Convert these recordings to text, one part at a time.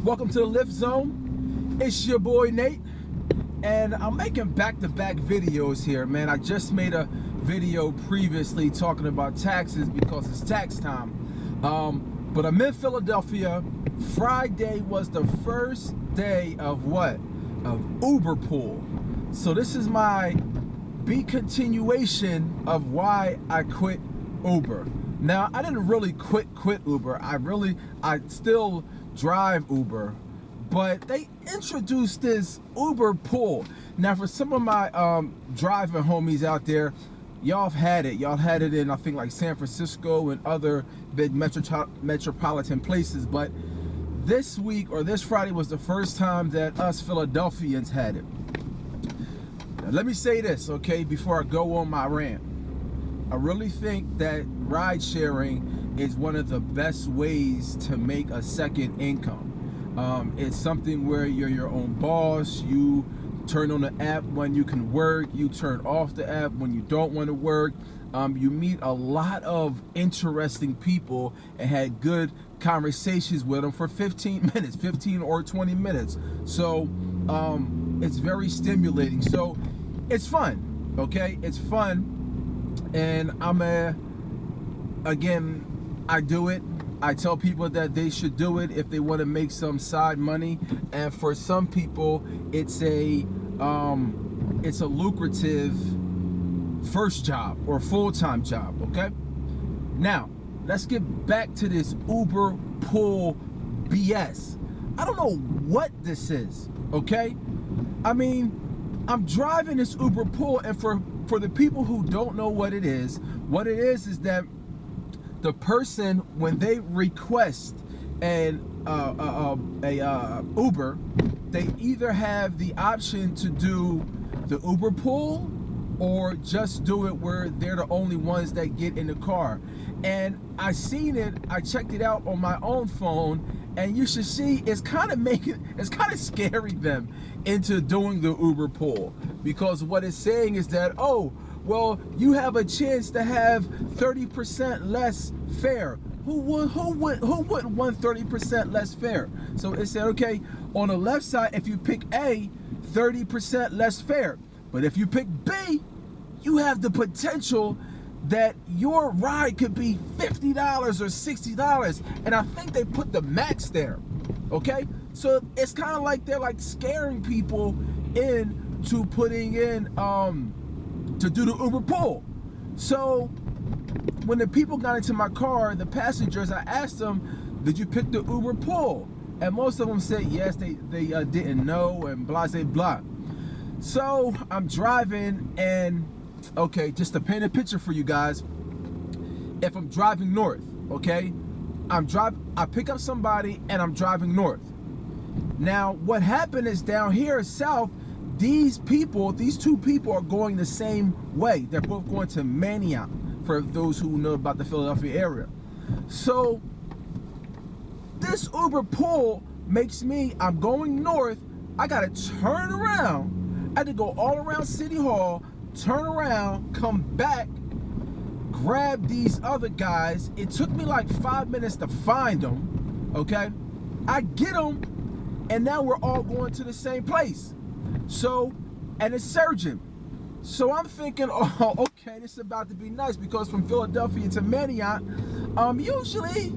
Welcome to the Lyft Zone. It's your boy Nate, and I'm making back-to-back videos here, man. I just made a video previously talking about taxes because it's tax time. But I'm in Philadelphia. Friday was the first day of what? Of Uber pool. So this is my continuation of why I quit Uber. Now, I didn't really quit Uber. I still drive Uber, but they introduced this Uber pool. Now, for some of my driving homies out there, y'all have had it. Y'all had it in, I think, like San Francisco and other big metropolitan places. But this week, or this Friday, was the first time that us Philadelphians had it. Now, let me say this, okay, before I go on my rant. I really think that ride sharing is one of the best ways to make a second income. It's something where you're your own boss. You turn on the app when you can work. You turn off the app when you don't want to work. You meet a lot of interesting people and had good conversations with them for 15 minutes, 15 or 20 minutes. So it's very stimulating. So it's fun, okay? It's fun. And again, I do it. I tell people that they should do it if they want to make some side money. And for some people, it's a lucrative first job or full-time job, okay? Now, let's get back to this Uber pool BS. I don't know what this is, okay? I mean, I'm driving this Uber pool, and for the people who don't know what it is that the person, when they request an Uber, they either have the option to do the Uber pool or just do it where they're the only ones that get in the car. And I checked it out on my own phone, and you should see it's kind of scaring them into doing the Uber pool, because what it's saying is that, oh, well, you have a chance to have 30% less fare. Who would want 30% less fare? So it said, okay, on the left side, if you pick A, 30% less fare. But if you pick B, you have the potential that your ride could be $50 or $60. And I think they put the max there, okay? So it's kind of like they're like scaring people into putting in, to do the Uber pool. So when the people got into my car, the passengers, I asked them, did you pick the Uber pool? And most of them said yes, they didn't know, and blah, blah, blah. So I'm driving, and okay, just to paint a picture for you guys, if I'm driving north, okay, I pick up somebody and I'm driving north. Now, what happened is down here south, these two people are going the same way. They're both going to Manioc, for those who know about the Philadelphia area. So this Uber pool makes me, I'm going north, I gotta turn around. I had to go all around City Hall, turn around, come back, grab these other guys. It took me like 5 minutes to find them, okay? I get them, and now we're all going to the same place. So, and it's surging. So I'm thinking, oh, okay, this is about to be nice, because from Philadelphia to Manioc, usually,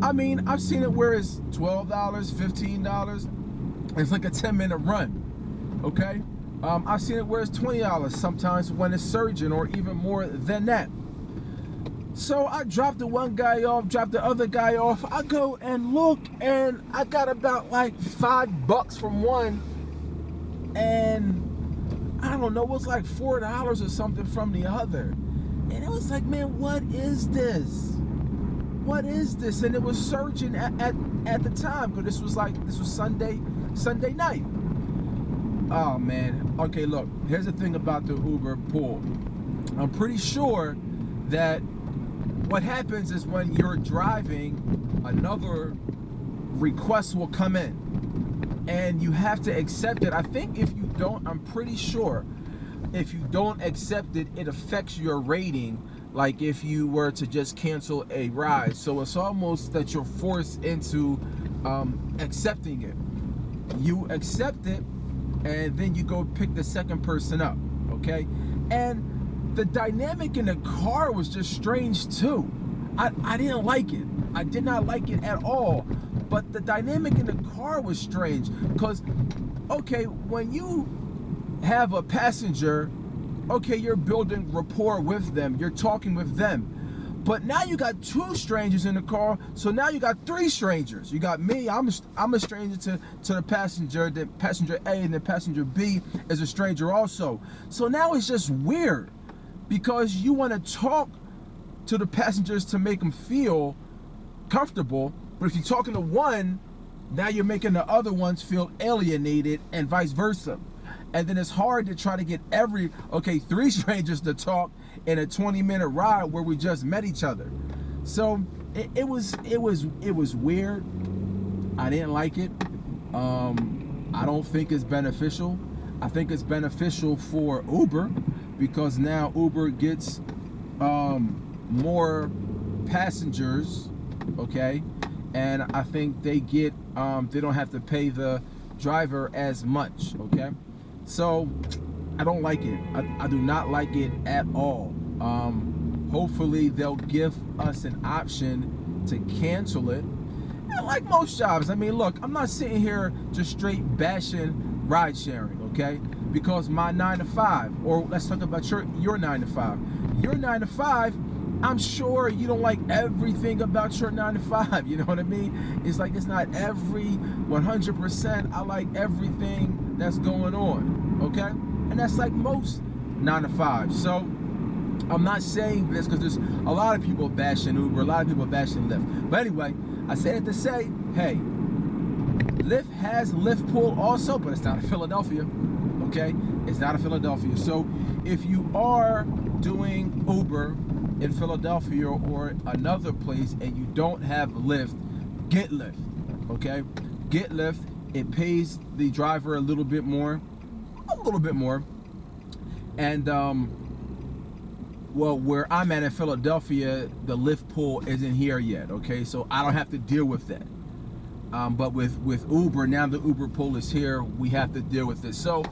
I mean, I've seen it where it's $12, $15. It's like a 10-minute run, okay? I've seen it where it's $20 sometimes when it's surging, or even more than that. So I dropped the one guy off, dropped the other guy off. I go and look, and I got about like $5 from one, and I don't know, it was like $4 or something from the other. And it was like, man, what is this? What is this? And it was surging at the time, but this was Sunday night. Oh man. Okay, look, here's the thing about the Uber pool. I'm pretty sure that what happens is when you're driving, another request will come in, and you have to accept it. I think if you don't, I'm pretty sure if you don't accept it, it affects your rating, like if you were to just cancel a ride. So it's almost that you're forced into accepting it. You accept it, and then you go pick the second person up, okay? And the dynamic in the car was just strange too. I didn't like it. I did not like it at all. But the dynamic in the car was strange because, okay, when you have a passenger, okay, you're building rapport with them, you're talking with them. But now you got two strangers in the car, so now you got three strangers. You got me, I'm a stranger to the passenger A, and the passenger B is a stranger also. So now it's just weird because you want to talk to the passengers to make them feel comfortable, but if you're talking to one, now you're making the other ones feel alienated and vice versa. And then it's hard to try to get three strangers to talk in a 20-minute ride where we just met each other. So it was weird. I didn't like it. I don't think it's beneficial. I think it's beneficial for Uber because now Uber gets more passengers, okay? And I think they get they don't have to pay the driver as much, okay? So I don't like it. I do not like it at all. Hopefully they'll give us an option to cancel it. And like most jobs, I mean, look, I'm not sitting here just straight bashing ride sharing, okay? Because my 9 to 5, or let's talk about your 9 to 5. Your 9 to 5, I'm sure you don't like everything about your 9 to 5, you know what I mean? It's like it's not every 100%. I like everything that's going on, okay? And that's like most 9 to 5. So I'm not saying this because there's a lot of people bashing Uber, a lot of people bashing Lyft. But anyway, I say it to say, hey, Lyft has Lyft Pool also, but it's not in Philadelphia, okay? It's not in Philadelphia. So if you are doing Uber in Philadelphia or another place and you don't have Lyft, get Lyft, okay? Get Lyft. It pays the driver a little bit more. And well, where I'm at in Philadelphia, the Lyft pool isn't here yet, okay? So I don't have to deal with that. But with Uber, now the Uber pool is here, we have to deal with it. So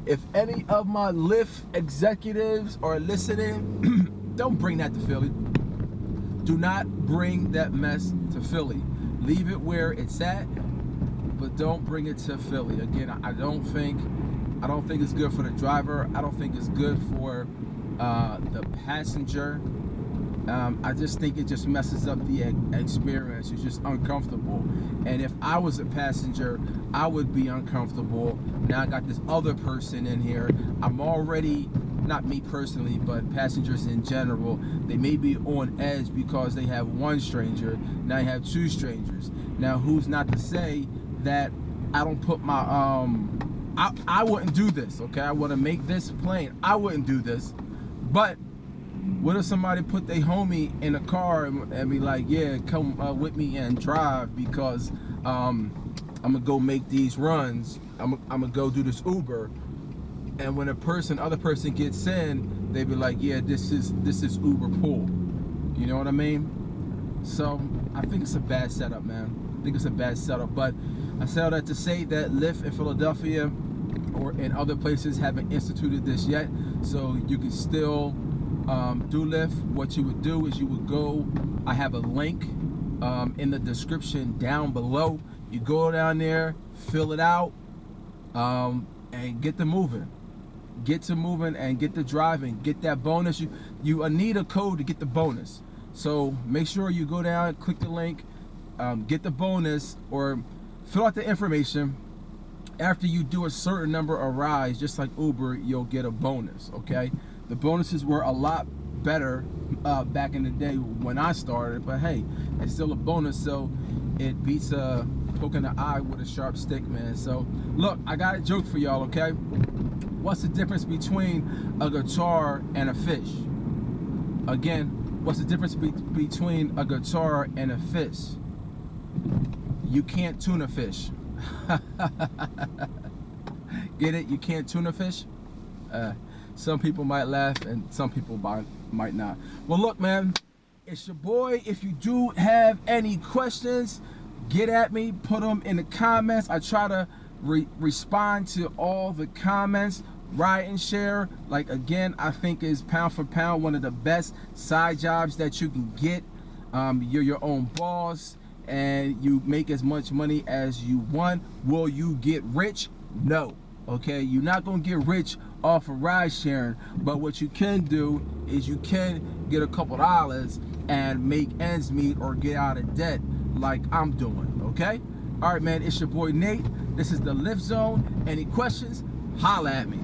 if any of my Lyft executives are listening, don't bring that to Philly. Do not bring that mess to Philly. Leave it where it's at, but don't bring it to Philly. Again, I don't think it's good for the driver. I don't think it's good for the passenger. I just think it just messes up the experience. It's just uncomfortable. And if I was a passenger, I would be uncomfortable. Now I got this other person in here. I'm already, not me personally, but passengers in general, they may be on edge because they have one stranger. Now you have two strangers. Now who's not to say that I don't put my I wouldn't do this, okay? I want to make this plain. I wouldn't do this. But what if somebody put their homie in a car and be like, yeah, come with me and drive because I'm gonna go make these runs. I'm gonna go do this Uber. And when other person gets in, they be like, yeah, this is Uber pool. You know what I mean? So I think it's a bad setup, man. I think it's a bad setup. But I say all that to say that Lyft in Philadelphia or in other places haven't instituted this yet. So you can still do Lyft. What you would do is you would go, I have a link in the description down below. You go down there, fill it out, and get to moving. Get to moving and get to driving. Get that bonus. You need a code to get the bonus. So make sure you go down, click the link, get the bonus, or fill out the information. After you do a certain number of rides, just like Uber, you'll get a bonus, okay? The bonuses were a lot better back in the day when I started, but hey, it's still a bonus, so it beats poking the eye with a sharp stick, man. So look, I got a joke for y'all, okay? What's the difference between a guitar and a fish? Again, what's the difference between a guitar and a fish? You can't tune a fish. Get it? You can't tune a fish? Some people might laugh and some people might not. Well, look, man, it's your boy. If you do have any questions, get at me, put them in the comments. I try to respond to all the comments. Ride and share, like, again, I think is pound for pound one of the best side jobs that you can get. You're your own boss and you make as much money as you want. Will you get rich? No. Okay, you're not gonna get rich off of ride sharing, but what you can do is you can get a couple dollars and make ends meet or get out of debt like I'm doing. Okay, all right, man, it's your boy Nate. This is the Lyft Zone. Any questions, holla at me.